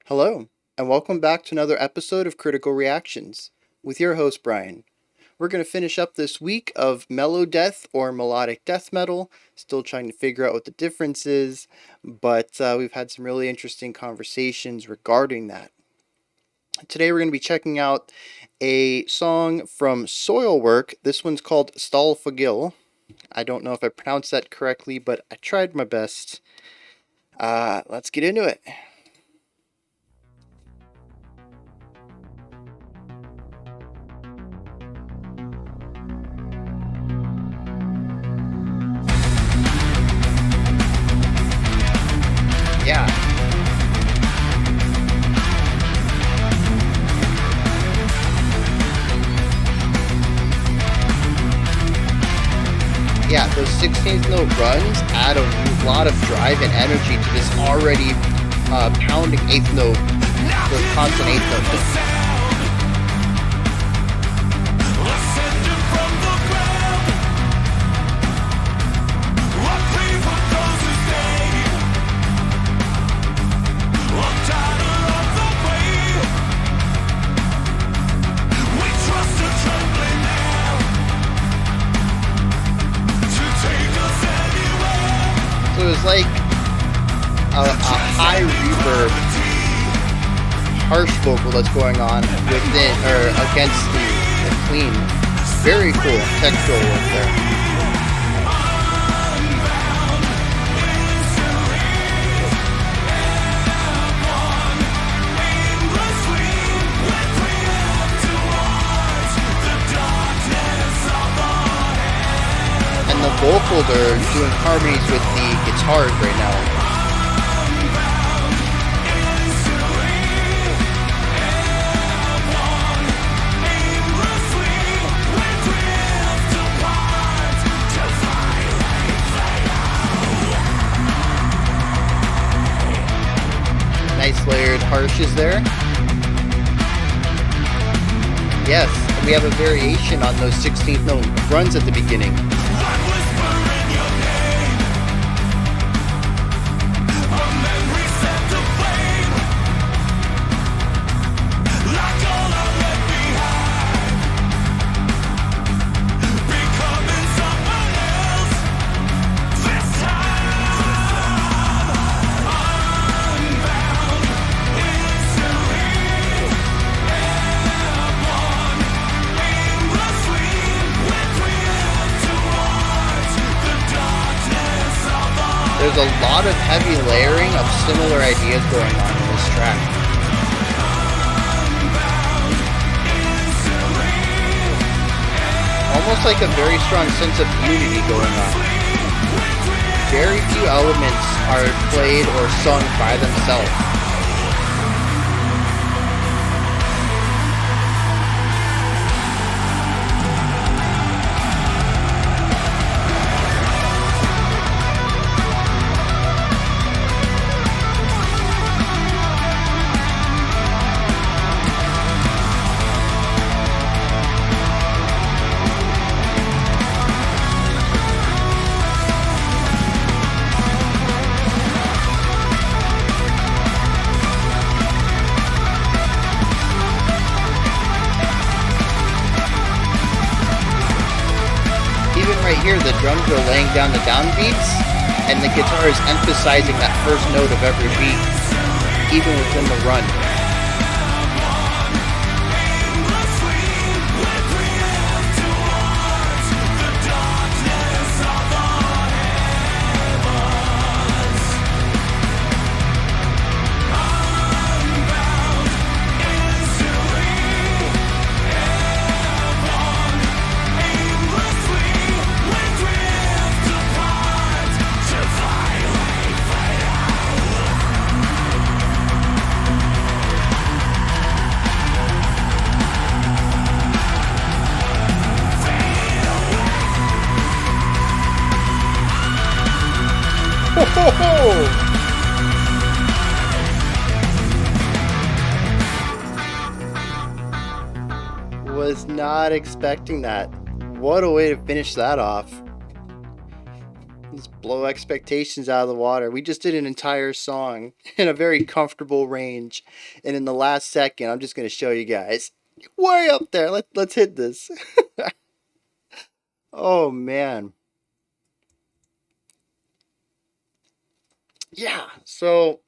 Hello, and welcome back to another episode of Critical Reactions with your host, Bryan. We're going to finish up this week of mellow death or melodic death metal, still trying to figure out what the difference is, but we've had some really interesting conversations regarding that. Today we're going to be checking out a song from SOILWORK. This one's called Stålfågel. I don't know if I pronounced that correctly, but I tried my best. Let's get into it. Yeah. Yeah, those 16th note runs add a lot of drive and energy to this already pounding 8th note, the constant 8th note thing. So it was like a high reverb, harsh vocal that's going on within or against the clean. Very cool textural work there. And the vocals are doing harmonies with the guitars right now. Nice layered harshes there. Yes, and we have a variation on those 16th note runs at the beginning. There's a lot of heavy layering of similar ideas going on in this track. Almost like a very strong sense of unity going on. Very few elements are played or sung by themselves. Right here, the drums are laying down the downbeats, and the guitar is emphasizing that first note of every beat, even within the run. Was not expecting that. What a way to finish that off. It's blow expectations out of the water. We just did an entire song in a very comfortable range, and in the last second, I'm just going to show you guys. Way up there. Let's hit this. Oh man. Yeah. So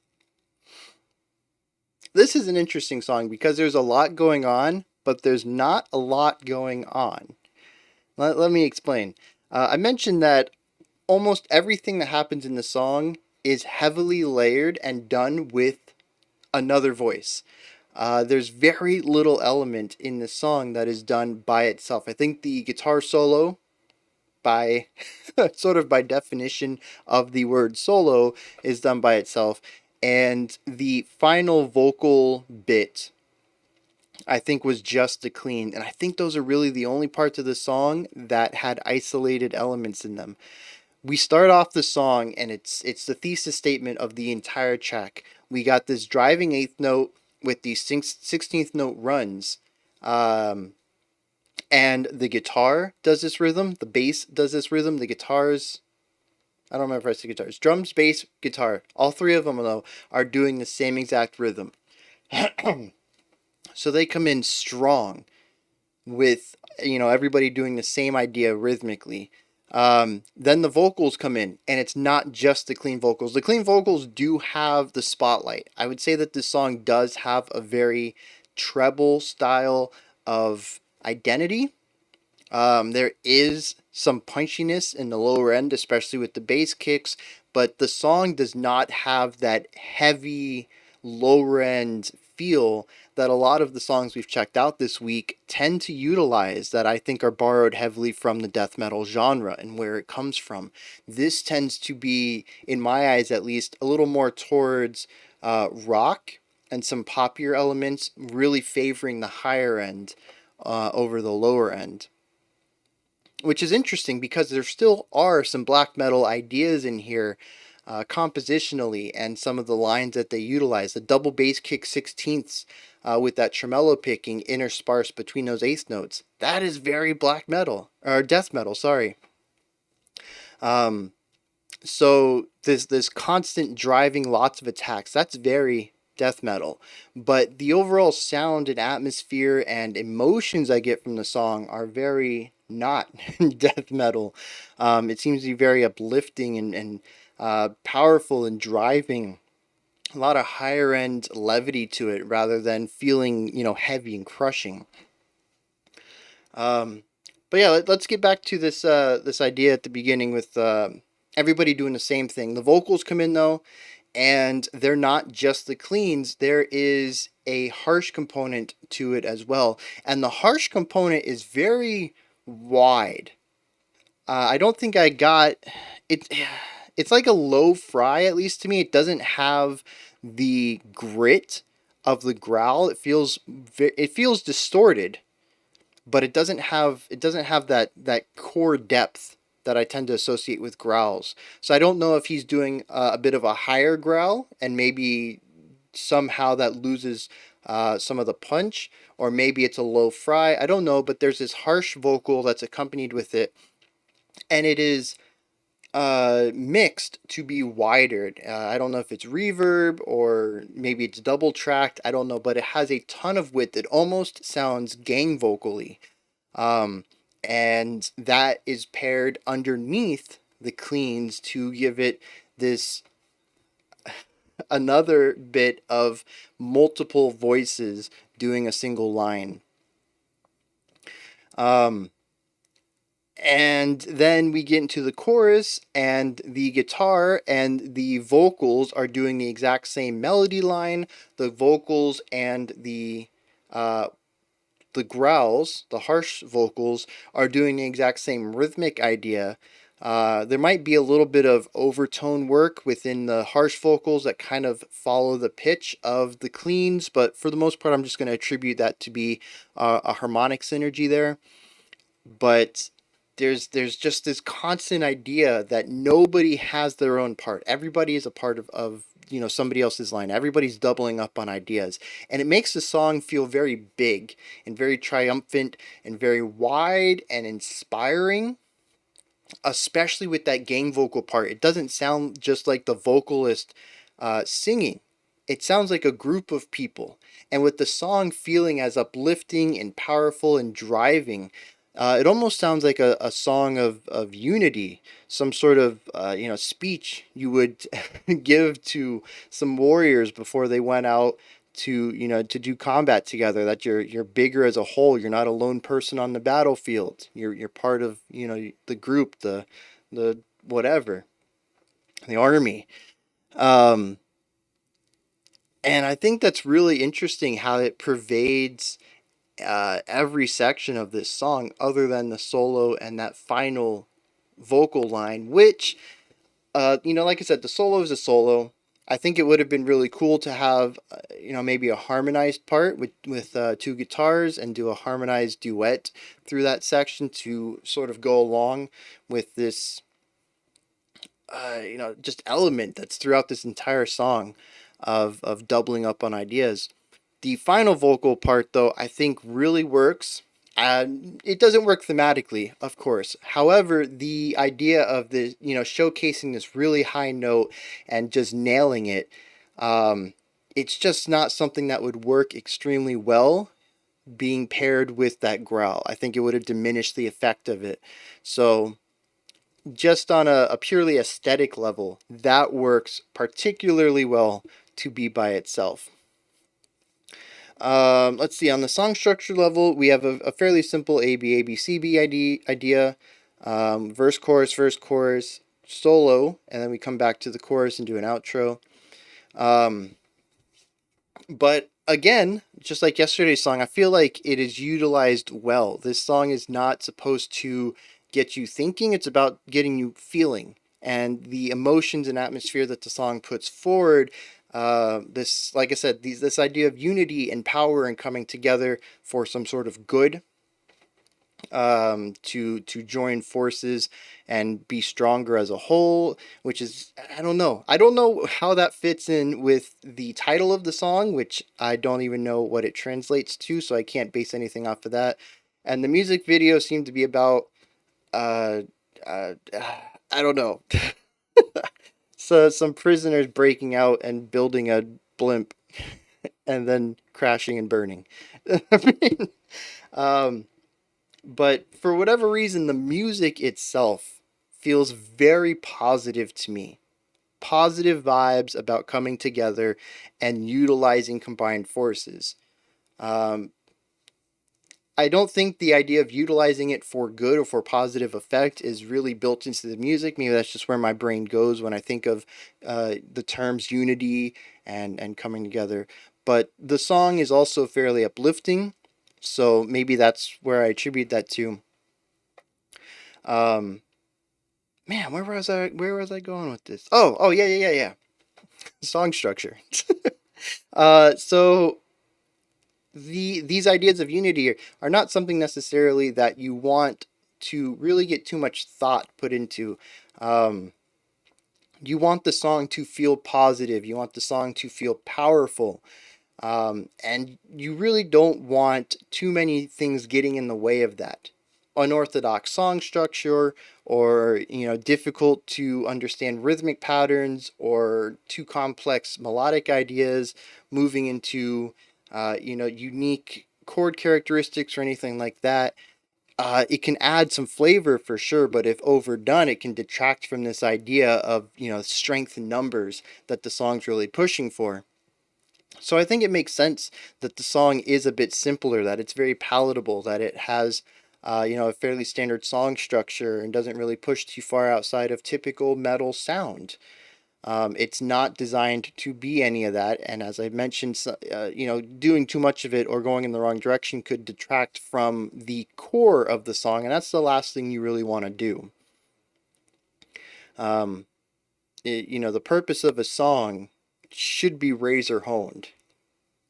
this is an interesting song because there's a lot going on, but there's not a lot going on. Let me explain. I mentioned that almost everything that happens in the song is heavily layered and done with another voice. There's very little element in the song that is done by itself. I think the guitar solo, by sort of by definition of the word solo, is done by itself, and the final vocal bit I think was just the clean, and I think those are really the only parts of the song that had isolated elements in them. We start off the song, and it's the thesis statement of the entire track. We got this driving eighth note with these 16th note runs, and the guitar does this rhythm, the bass does this rhythm, the guitars, I don't remember if I said guitars, drums, bass, guitar, all three of them though are doing the same exact rhythm. So they come in strong with, everybody doing the same idea rhythmically. Then the vocals come in, and it's not just the clean vocals. The clean vocals do have the spotlight. I would say that this song does have a very treble style of identity. There is some punchiness in the lower end, especially with the bass kicks, but the song does not have that heavy lower end feel that a lot of the songs we've checked out this week tend to utilize, that I think are borrowed heavily from the death metal genre and where it comes from. This tends to be, in my eyes at least, a little more towards rock and some poppier elements, really favoring the higher end over the lower end, which is interesting because there still are some black metal ideas in here compositionally, and some of the lines that they utilize. The double bass kick 16ths with that tremolo picking interspersed between those eighth notes. That is very black metal, or death metal, sorry. So this constant driving lots of attacks, that's very death metal. But the overall sound and atmosphere and emotions I get from the song are very not death metal. It seems to be very uplifting and powerful and driving. A lot of higher end levity to it rather than feeling, heavy and crushing. But yeah, let's get back to this idea at the beginning with everybody doing the same thing. The vocals come in though, and they're not just the cleans. There is a harsh component to it as well, and the harsh component is very wide. I don't think I got it. It's like a low fry, at least to me. It doesn't have the grit of the growl. It feels distorted, but it doesn't have that core depth that I tend to associate with growls. So I don't know if he's doing a bit of a higher growl, and maybe somehow that loses some of the punch, or maybe it's a low fry. I don't know, but there's this harsh vocal that's accompanied with it, and it is mixed to be wider. I don't know if it's reverb or maybe it's double tracked. I don't know, but it has a ton of width. It almost sounds gang vocally. Um, and that is paired underneath the cleans to give it this another bit of multiple voices doing a single line. Um, and then we get into the chorus, and the guitar and the vocals are doing the exact same melody line. The vocals and uh, the growls, the harsh vocals, are doing the exact same rhythmic idea. There might be a little bit of overtone work within the harsh vocals that kind of follow the pitch of the cleans, but for the most part, I'm just going to attribute that to be a harmonic synergy there. But there's just this constant idea that nobody has their own part. Everybody is a part of somebody else's line. Everybody's doubling up on ideas, and it makes the song feel very big and very triumphant and very wide and inspiring. especially with that gang vocal part. It doesn't sound just like the vocalist singing. It sounds like a group of people. And with the song feeling as uplifting and powerful and driving, it almost sounds like a song of unity, some sort of speech you would give to some warriors before they went out to do combat together, that you're bigger as a whole. You're not a lone person on the battlefield. You're part of the group, the whatever, the army. um and I think that's really interesting how it pervades every section of this song other than the solo and that final vocal line, which like I said, the solo is a solo. I think it would have been really cool to have, maybe a harmonized part with two guitars and do a harmonized duet through that section to sort of go along with this, just element that's throughout this entire song of doubling up on ideas. The final vocal part, though, I think really works. It doesn't work thematically, of course. However, the idea of the showcasing this really high note and just nailing it, it's just not something that would work extremely well being paired with that growl. I think it would have diminished the effect of it. So, just on a purely aesthetic level, that works particularly well to be by itself. Let's see. On the song structure level, we have a fairly simple A B C B idea. Verse, chorus, solo, and then we come back to the chorus and do an outro. Um, but again, just like yesterday's song, I feel like it is utilized well. This song is not supposed to get you thinking, it's about getting you feeling. And the emotions and atmosphere that the song puts forward, this, like I said, this idea of unity and power and coming together for some sort of good, to join forces and be stronger as a whole, which is, I don't know how that fits in with the title of the song, which I don't even know what it translates to, so I can't base anything off of that. And the music video seemed to be about uh, uh I don't know. So some prisoners breaking out and building a blimp and then crashing and burning. I mean, um but for whatever reason, the music itself feels very positive to me. Positive vibes about coming together and utilizing combined forces. Um, I don't think the idea of utilizing it for good or for positive effect is really built into the music. Maybe that's just where my brain goes when I think of the terms unity and coming together. But the song is also fairly uplifting, so maybe that's where I attribute that to. Um, Man, Where was I going with this? Oh, yeah. Song structure. So these ideas of unity are not something necessarily that you want to really get too much thought put into. Um, you want the song to feel positive. You want the song to feel powerful. And you really don't want too many things getting in the way of that. Unorthodox song structure, or difficult to understand rhythmic patterns, or too complex melodic ideas moving into unique chord characteristics or anything like that. It can add some flavor for sure, but if overdone, it can detract from this idea of strength in numbers that the song's really pushing for. So I think it makes sense that the song is a bit simpler, that it's very palatable, that it has, a fairly standard song structure and doesn't really push too far outside of typical metal sound. It's not designed to be any of that, and as I mentioned, doing too much of it or going in the wrong direction could detract from the core of the song, and that's the last thing you really want to do. Um, the purpose of a song should be razor honed.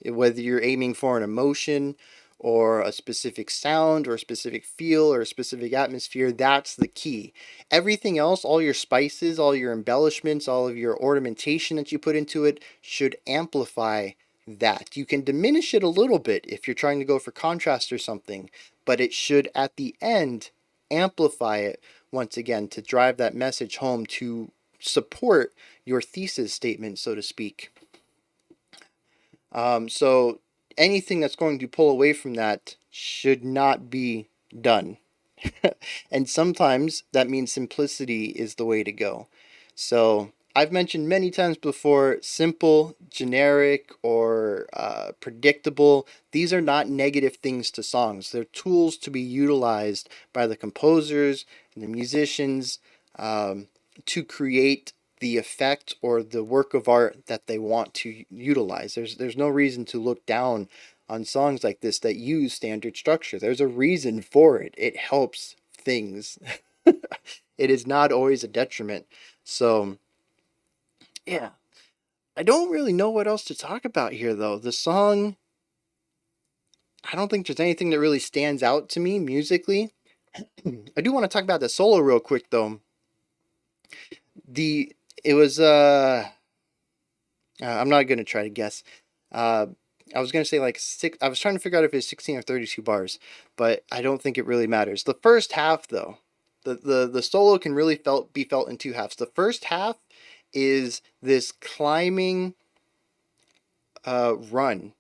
Whether you're aiming for an emotion or a specific sound or a specific feel or a specific atmosphere, that's the key. Everything else, all your spices, all your embellishments, all of your ornamentation that you put into it should amplify that. You can diminish it a little bit if you're trying to go for contrast or something, but it should at the end amplify it once again, to drive that message home, to support your thesis statement, so to speak. So anything that's going to pull away from that should not be done. And sometimes that means simplicity is the way to go. So I've mentioned many times before, simple, generic, or predictable, these are not negative things to songs. They're tools to be utilized by the composers and the musicians to create the effect or the work of art that they want to utilize. There's no reason to look down on songs like this that use standard structure. There's a reason for it. It helps things. It is not always a detriment. So, yeah. I don't really know what else to talk about here, though. The song, I don't think there's anything that really stands out to me musically. I do want to talk about the solo real quick, though. The it was I'm not gonna try to guess. Uh, I was gonna say like six. I was trying to figure out if it's 16 or 32 bars, but I don't think it really matters. The first half, though, the solo can really be felt in two halves. The first half is this climbing run.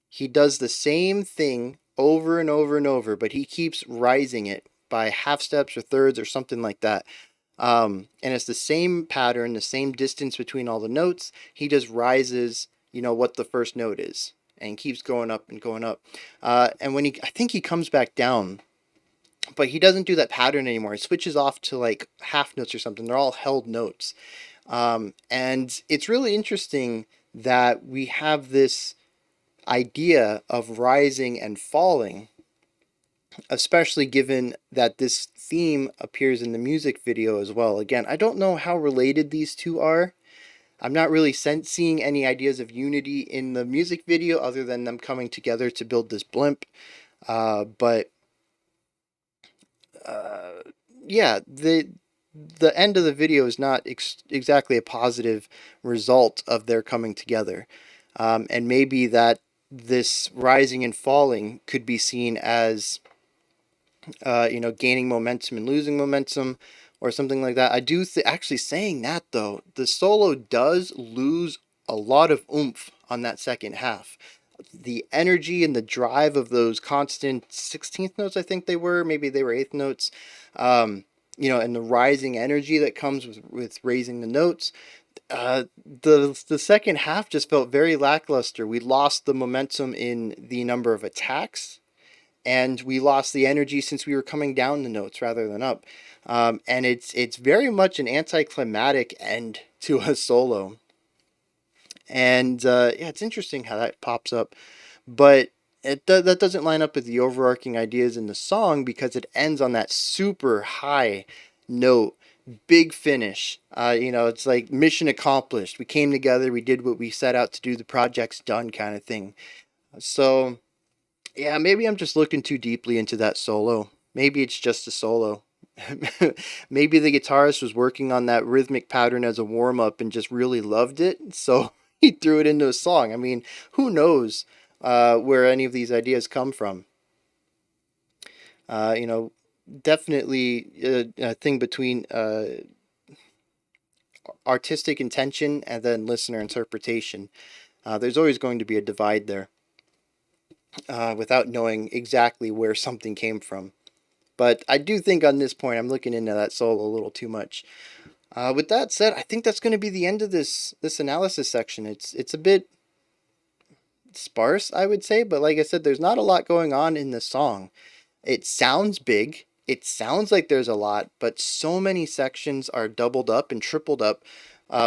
He does the same thing over and over and over, but he keeps rising it by half steps or thirds or something like that. And it's the same pattern, the same distance between all the notes. He just rises, what the first note is, and keeps going up and going up. And when I think he comes back down, but he doesn't do that pattern anymore. He switches off to like half notes or something. They're all held notes. And it's really interesting that we have this idea of rising and falling, especially given that this theme appears in the music video as well. Again, I don't know how related these two are. I'm not really seeing any ideas of unity in the music video other than them coming together to build this blimp. But yeah, the end of the video is not exactly a positive result of their coming together. And maybe that this rising and falling could be seen as gaining momentum and losing momentum or something like that. I do actually, saying that though, the solo does lose a lot of oomph on that second half. The energy and the drive of those constant 16th notes, I think they were, maybe they were eighth notes, and the rising energy that comes with raising the notes. The second half just felt very lackluster. We lost the momentum in the number of attacks, and we lost the energy since we were coming down the notes rather than up. And it's very much an anticlimactic end to a solo. And yeah, it's interesting how that pops up, but that doesn't line up with the overarching ideas in the song because it ends on that super high note, big finish. It's like mission accomplished. We came together, we did what we set out to do, the project's done kind of thing. So yeah, maybe I'm just looking too deeply into that solo. Maybe it's just a solo. Maybe the guitarist was working on that rhythmic pattern as a warm up and just really loved it, so he threw it into a song. I mean, who knows where any of these ideas come from? Uh, you know, Definitely a thing between artistic intention and then listener interpretation. There's always going to be a divide there without knowing exactly where something came from. But I do think on this point, I'm looking into that solo a little too much. With that said, I think that's going to be the end of this analysis section. It's a bit sparse, I would say, but like I said, there's not a lot going on in the song. It sounds big. It sounds like there's a lot, but so many sections are doubled up and tripled up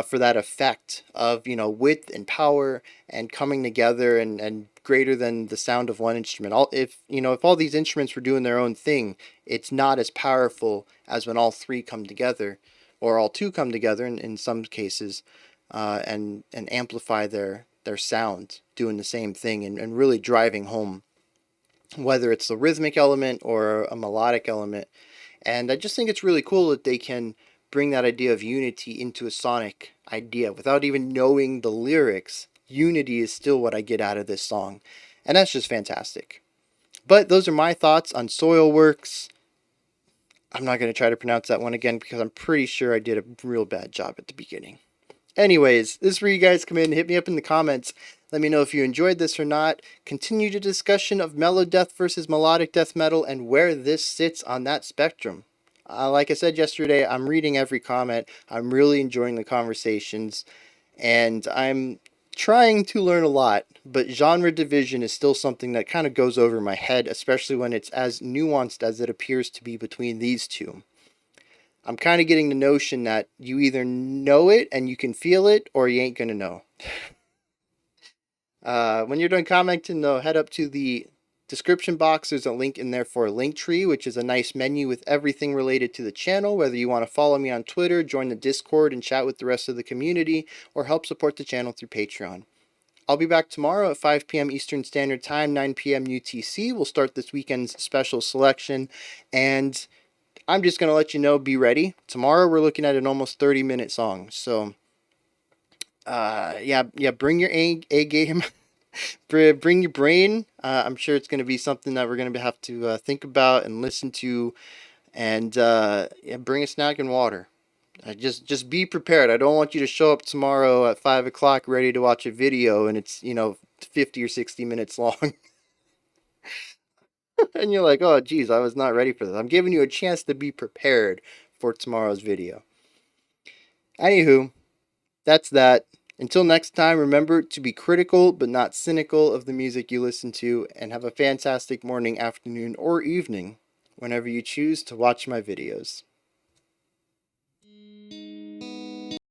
for that effect of width and power and coming together and greater than the sound of one instrument. If all these instruments were doing their own thing, it's not as powerful as when all three come together, or all two come together in some cases, and amplify their sound, doing the same thing and really driving home, whether it's the rhythmic element or a melodic element. And I just think it's really cool that they can bring that idea of unity into a sonic idea without even knowing the lyrics. Unity is still what I get out of this song, and that's just fantastic. But those are my thoughts on Soilworks. I'm not going to try to pronounce that one again because I'm pretty sure I did a real bad job at the beginning. Anyways, this is where you guys come in. Hit me up in the comments. Let me know if you enjoyed this or not. Continue the discussion of mellow death versus melodic death metal and where this sits on that spectrum. Like I said yesterday, I'm reading every comment. I'm really enjoying the conversations, and I'm trying to learn a lot. But genre division is still something that kind of goes over my head, especially when it's as nuanced as it appears to be between these two. I'm kind of getting the notion that you either know it and you can feel it, or you ain't gonna know. When you're done commenting, though, head up to the description box. There's a link in there for a link tree, which is a nice menu with everything related to the channel. Whether you want to follow me on Twitter, join the Discord, and chat with the rest of the community, or help support the channel through Patreon. I'll be back tomorrow at 5 p.m. Eastern Standard Time, 9 p.m. UTC. We'll start this weekend's special selection, and I'm just going to let you know, be ready. Tomorrow we're looking at an almost 30-minute song. So, yeah, bring your A game. Bring your brain. I'm sure it's going to be something that we're going to have to think about and listen to. And yeah, bring a snack and water. Just be prepared. I don't want you to show up tomorrow at 5 o'clock ready to watch a video and it's, 50 or 60 minutes long. And you're like, oh, geez, I was not ready for this. I'm giving you a chance to be prepared for tomorrow's video. Anywho, that's that. Until next time, remember to be critical but not cynical of the music you listen to, and have a fantastic morning, afternoon, or evening whenever you choose to watch my videos.